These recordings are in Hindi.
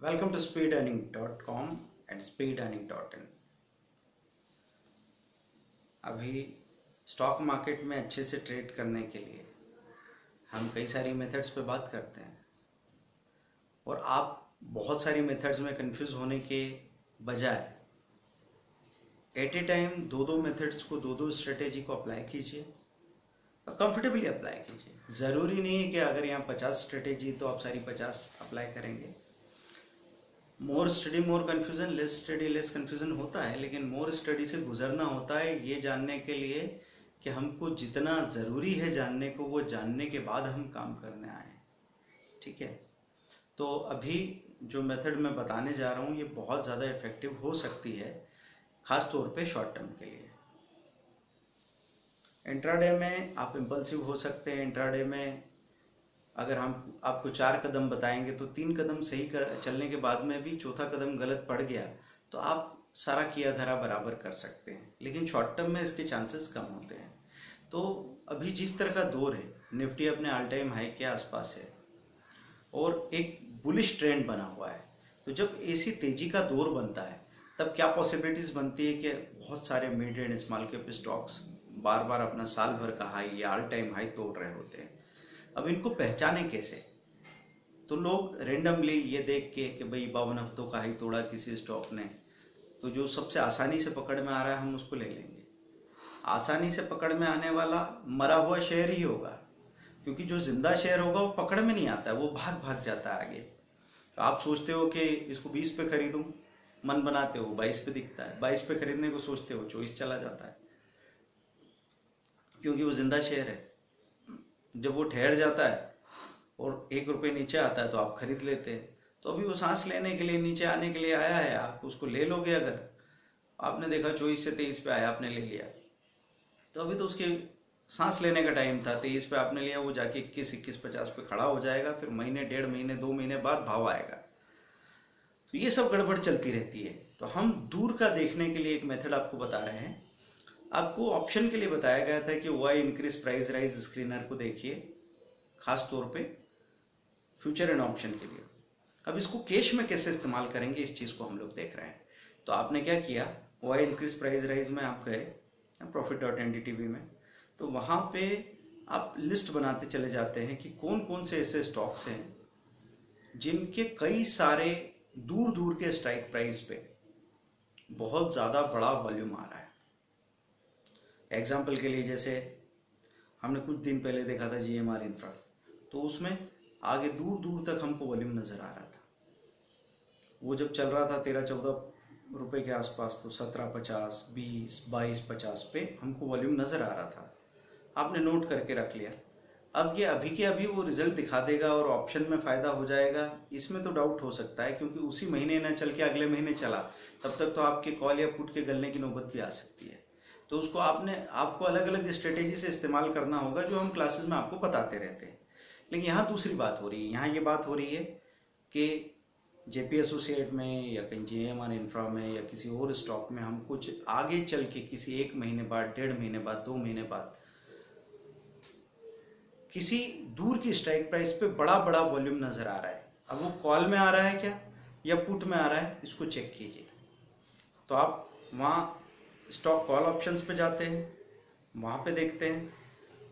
Welcome to speedearning.com and speedearning.in। अभी स्टॉक मार्केट में अच्छे से ट्रेड करने के लिए हम कई सारी मेथड्स पे बात करते हैं और आप बहुत सारी मेथड्स में कंफ्यूज होने के बजाय एट ए टाइम दो मेथड्स को दो स्ट्रेटेजी को अप्लाई कीजिए और कंफर्टेबली अप्लाई कीजिए। ज़रूरी नहीं है कि अगर यहाँ 50 स्ट्रेटेजी तो आप सारी 50 अप्लाई करेंगे। More study more confusion, less study less confusion होता है, लेकिन मोर स्टडी से गुजरना होता है ये जानने के लिए कि हमको जितना ज़रूरी है जानने को वो जानने के बाद हम काम करने आए। ठीक है, तो अभी जो मेथड मैं बताने जा रहा हूँ ये बहुत ज़्यादा इफेक्टिव हो सकती है, ख़ास तौर पे शॉर्ट टर्म के लिए। इंट्राडे में आप इम्पल्सिव हो सकते हैं। इंट्राडे में अगर हम आपको 4 कदम बताएंगे तो 3 कदम सही चलने के बाद में भी चौथा कदम गलत पड़ गया तो आप सारा किया धरा बराबर कर सकते हैं, लेकिन शॉर्ट टर्म में इसके चांसेस कम होते हैं। तो अभी जिस तरह का दौर है, निफ्टी अपने ऑल टाइम हाई के आसपास है और एक बुलिश ट्रेंड बना हुआ है। तो जब ऐसी तेजी का दौर बनता है तब क्या पॉसिबिलिटीज बनती है कि बहुत सारे mid and small cap stocks बार बार अपना साल भर का हाई या ऑल टाइम हाई तोड़ रहे होते हैं। अब इनको पहचाने कैसे? तो लोग रेंडमली ये देख के कि भाई 52 हफ्तों का हाई तोड़ा किसी स्टॉक ने, तो जो सबसे आसानी से पकड़ में आ रहा है हम उसको ले लेंगे। आसानी से पकड़ में आने वाला मरा हुआ शेयर ही होगा, क्योंकि जो जिंदा शेयर होगा वो पकड़ में नहीं आता है, वो भाग भाग जाता है आगे। तो आप सोचते हो कि इसको 20 पे खरीदूं, मन बनाते हो 22 पे दिखता है, 22 पे खरीदने को सोचते हो 24 चला जाता है, क्योंकि वो जिंदा शेयर है। जब वो ठहर जाता है और 1 रुपये नीचे आता है तो आप खरीद लेते हैं। तो अभी वो सांस लेने के लिए नीचे आने के लिए आया है, आप उसको ले लोगे। अगर आपने देखा 24 से 23 पे आया, आपने ले लिया, तो अभी तो उसके सांस लेने का टाइम था। 23 पे आपने लिया, वो जाके 21-50 पे खड़ा हो जाएगा, फिर महीने, 1.5 महीने, 2 महीने बाद भाव आएगा। तो ये सब गड़बड़ चलती रहती है। तो हम दूर का देखने के लिए एक मेथड आपको बता रहे हैं। आपको ऑप्शन के लिए बताया गया था कि why increase price rise screener को देखिए, खास तौर पे फ्यूचर एंड ऑप्शन के लिए। अब इसको कैश में कैसे इस्तेमाल करेंगे, इस चीज को हम लोग देख रहे हैं। तो आपने क्या किया, वाई इंक्रीज प्राइस राइज में आप गए profit.ndtv में, तो वहां पे आप लिस्ट बनाते चले जाते हैं कि कौन कौन से ऐसे स्टॉक्स हैं जिनके कई सारे दूर दूर के स्ट्राइक प्राइस पे बहुत ज्यादा बड़ा वॉल्यूम आ रहा है। एग्जाम्पल के लिए जैसे हमने कुछ दिन पहले देखा था GMR इंफ्रा, तो उसमें आगे दूर दूर तक हमको वॉल्यूम नजर आ रहा था। वो जब चल रहा था 13-14 रुपए के आसपास, तो 17.50, 20, 22.50 पे हमको वॉल्यूम नजर आ रहा था। आपने नोट करके रख लिया। अब ये अभी के अभी वो रिजल्ट दिखा देगा और ऑप्शन में फायदा हो जाएगा, इसमें तो डाउट हो सकता है, क्योंकि उसी महीने न चल के अगले महीने चला, तब तक तो आपके कॉल या पुट के गलने की नौबत भी आ सकती है। तो उसको आपको अलग अलग स्ट्रेटेजी से इस्तेमाल करना होगा, जो हम क्लासेस में आपको बताते रहते हैं। लेकिन यहाँ दूसरी बात हो रही है। यहाँ ये बात हो रही है कि JP एसोसिएट में या कहीं GMR इंफ्रा में या किसी और स्टॉक में हम कुछ आगे चल के किसी 1 महीने बाद, 1.5 महीने बाद, 2 महीने बाद किसी दूर की स्ट्राइक प्राइस पे बड़ा बड़ा वॉल्यूम नजर आ रहा है। अब वो कॉल में आ रहा है क्या या पुट में आ रहा है, इसको चेक कीजिए। तो आप वहाँ स्टॉक कॉल ऑप्शंस पे जाते हैं, वहां पे देखते हैं,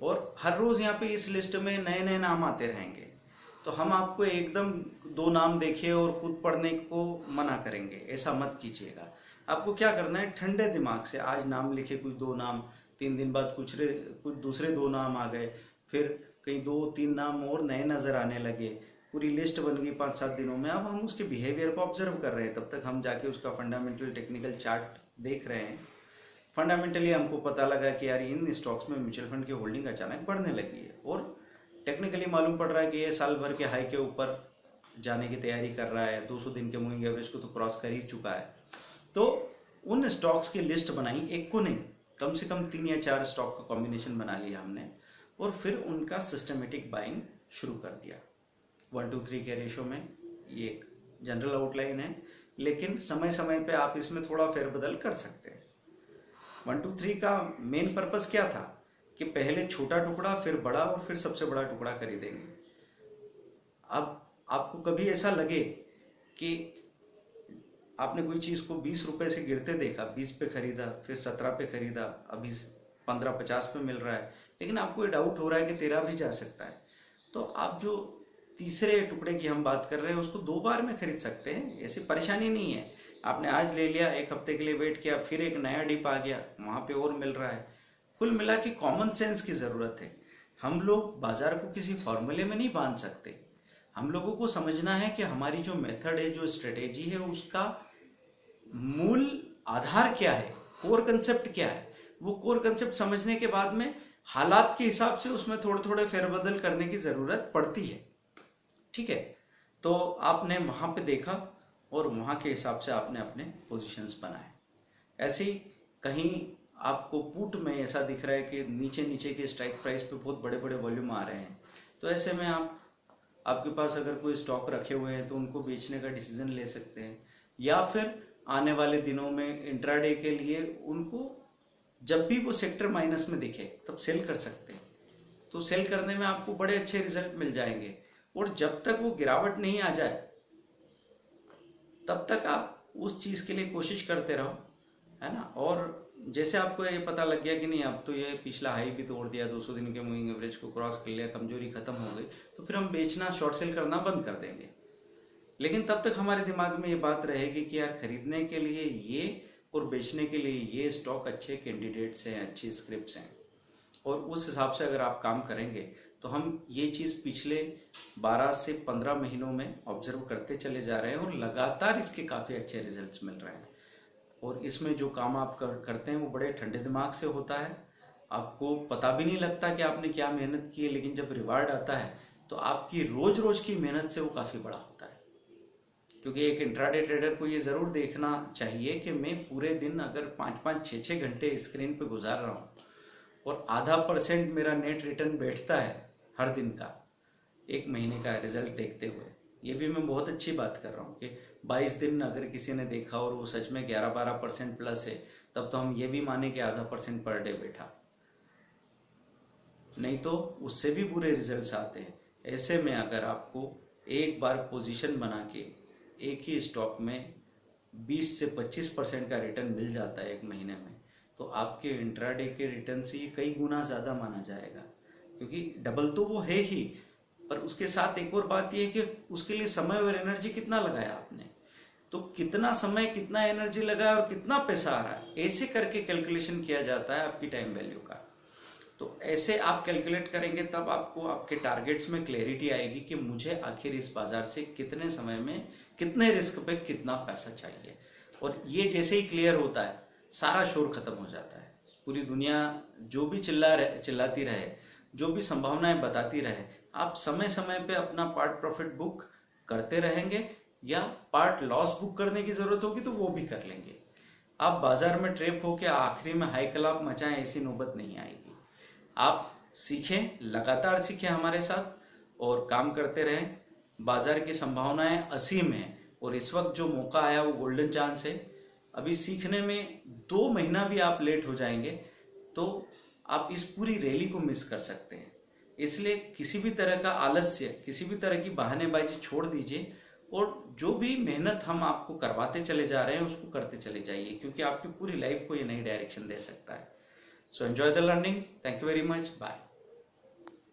और हर रोज यहाँ पे इस लिस्ट में नए नए नाम आते रहेंगे। तो हम आपको एकदम 2 नाम देखे और खुद पढ़ने को मना करेंगे, ऐसा मत कीजिएगा। आपको क्या करना है, ठंडे दिमाग से आज नाम लिखे, कुछ 2 नाम, 3 दिन बाद कुछ दूसरे 2 नाम आ गए, फिर कहीं 2-3 नाम और नए नजर आने लगे, पूरी लिस्ट बन गई 5-7 दिनों में। अब हम उसके बिहेवियर को ऑब्जर्व कर रहे हैं, तब तक हम जाके उसका फंडामेंटल टेक्निकल चार्ट देख रहे हैं। फंडामेंटली हमको पता लगा कि यार इन स्टॉक्स में म्यूचुअल फंड की होल्डिंग अचानक बढ़ने लगी है, और टेक्निकली मालूम पड़ रहा है कि ये साल भर के हाई के ऊपर जाने की तैयारी कर रहा है, 200 दिन के मूविंग एवरेज को तो क्रॉस कर ही चुका है। तो उन स्टॉक्स की लिस्ट बनाई, एक को नहीं, कम से कम 3 या 4 स्टॉक का कॉम्बिनेशन बना लिया हमने, और फिर उनका सिस्टमेटिक बाइंग शुरू कर दिया 1-to-3 के रेशो में। ये एक जनरल आउटलाइन है, लेकिन समय समय पे आप इसमें थोड़ा फेरबदल कर सकते हैं। 1-to-3 का मेन पर्पस क्या था कि पहले छोटा टुकड़ा, फिर बड़ा, और फिर सबसे बड़ा टुकड़ा खरीदेंगे। अब आपको कभी ऐसा लगे कि आपने कोई चीज को 20 रुपए से गिरते देखा, 20 पे खरीदा, फिर 17 पे खरीदा, अभी 15-50 पे मिल रहा है, लेकिन आपको ये डाउट हो रहा है कि 13 भी जा सकता है, तो आप जो तीसरे टुकड़े की हम बात कर रहे हैं उसको 2 बार में खरीद सकते हैं। ऐसी परेशानी नहीं है। आपने आज ले लिया, 1 हफ्ते के लिए वेट किया, फिर एक नया डिप आ गया, वहां पे और मिल रहा है। कुल मिला के कॉमन सेंस की जरूरत है। हम लोग बाजार को किसी फॉर्मूले में नहीं बांध सकते। हम लोगों को समझना है कि हमारी जो मेथड है, जो स्ट्रेटेजी है, उसका मूल आधार क्या है, कोर कंसेप्ट क्या है। वो कोर कंसेप्ट समझने के बाद में हालात के हिसाब से उसमें थोड़े थोड़े फेरबदल करने की जरूरत पड़ती है। ठीक है, तो आपने वहां पे देखा और वहां के हिसाब से आपने अपने पोजीशंस बनाए। ऐसे ही कहीं आपको पुट में ऐसा दिख रहा है कि नीचे नीचे के स्ट्राइक प्राइस पे बहुत बड़े बड़े वॉल्यूम आ रहे हैं, तो ऐसे में आपके पास अगर कोई स्टॉक रखे हुए हैं तो उनको बेचने का डिसीजन ले सकते हैं, या फिर आने वाले दिनों में इंट्राडे के लिए उनको जब भी वो सेक्टर माइनस में दिखे तब सेल कर सकते हैं। तो सेल करने में आपको बड़े अच्छे रिजल्ट मिल जाएंगे। और जब तक वो गिरावट नहीं आ जाए तब तक आप उस चीज के लिए कोशिश करते रहो, है ना। और जैसे आपको ये पता लग गया कि नहीं, अब तो ये पिछला हाई भी तोड़ दिया, 200 दिन के मूविंग एवरेज को क्रॉस कर लिया, कमजोरी खत्म हो गई, तो फिर हम बेचना, शॉर्ट सेल करना बंद कर देंगे। लेकिन तब तक हमारे दिमाग में ये बात रहेगी कि यार खरीदने के लिए ये और बेचने के लिए ये स्टॉक अच्छे कैंडिडेट्स हैं, अच्छी स्क्रिप्ट्स हैं। और उस हिसाब से अगर आप काम करेंगे तो हम ये चीज पिछले 12 से 15 महीनों में ऑब्जर्व करते चले जा रहे हैं और लगातार इसके काफी अच्छे रिजल्ट्स मिल रहे हैं। और इसमें जो काम आप करते हैं वो बड़े ठंडे दिमाग से होता है। आपको पता भी नहीं लगता कि आपने क्या मेहनत की है, लेकिन जब रिवार्ड आता है तो आपकी रोज रोज की मेहनत से वो काफी बड़ा होता है। क्योंकि एक इंट्राडे ट्रेडर को ये जरूर देखना चाहिए कि मैं पूरे दिन अगर 5-5, 6-6 घंटे स्क्रीन पे गुजार रहा हूँ और .5% मेरा नेट रिटर्न बैठता है हर दिन का, 1 महीने का रिजल्ट देखते हुए, ये भी मैं बहुत अच्छी बात कर रहा हूँ कि 22 दिन अगर किसी ने देखा और वो सच में 11-12% प्लस है, तब तो हम ये भी माने कि .5% पर डे बैठा, नहीं तो उससे भी बुरे रिजल्ट्स आते हैं। ऐसे में अगर आपको एक बार पोजीशन बना के एक ही स्टॉक में 20 से 25% का रिटर्न मिल जाता है 1 महीने में, तो आपके इंट्राडे के रिटर्न से ये कई गुना ज्यादा माना जाएगा। क्योंकि डबल तो वो है ही, पर उसके साथ एक और बात यह है कि उसके लिए समय और एनर्जी कितना लगाया आपने, तो कितना समय, कितना एनर्जी लगाया और कितना पैसा आ रहा है, ऐसे करके कैलकुलेशन किया जाता है आपकी टाइम वैल्यू का। तो ऐसे आप कैलकुलेट करेंगे तब आपको आपके टारगेट्स में क्लैरिटी आएगी कि मुझे आखिर इस बाजार से कितने समय में, कितने रिस्क पे कितना पैसा चाहिए। और ये जैसे ही क्लियर होता है सारा शोर खत्म हो जाता है। पूरी दुनिया जो भी चिल्लाती रहे, जो भी संभावनाएं बताती रहे, आप समय समय पे अपना पार्ट प्रॉफिट बुक करते रहेंगे, या पार्ट लॉस बुक करने की जरूरत होगी तो वो भी कर लेंगे। आप बाजार में ट्रैप होकर आखिरी में हाई कलाप मचाएं, ऐसी नौबत नहीं आएगी। आप सीखें, लगातार सीखें हमारे साथ और काम करते रहें। बाजार की संभावनाएं असीम है और इस वक्त जो मौका आया वो गोल्डन चांस है। अभी सीखने में 2 महीना भी आप लेट हो जाएंगे तो आप इस पूरी रैली को मिस कर सकते हैं। इसलिए किसी भी तरह का आलस्य, किसी भी तरह की बहानेबाजी छोड़ दीजिए और जो भी मेहनत हम आपको करवाते चले जा रहे हैं उसको करते चले जाइए, क्योंकि आपकी पूरी लाइफ को ये नई डायरेक्शन दे सकता है। So enjoy the learning. Thank you very much. Bye.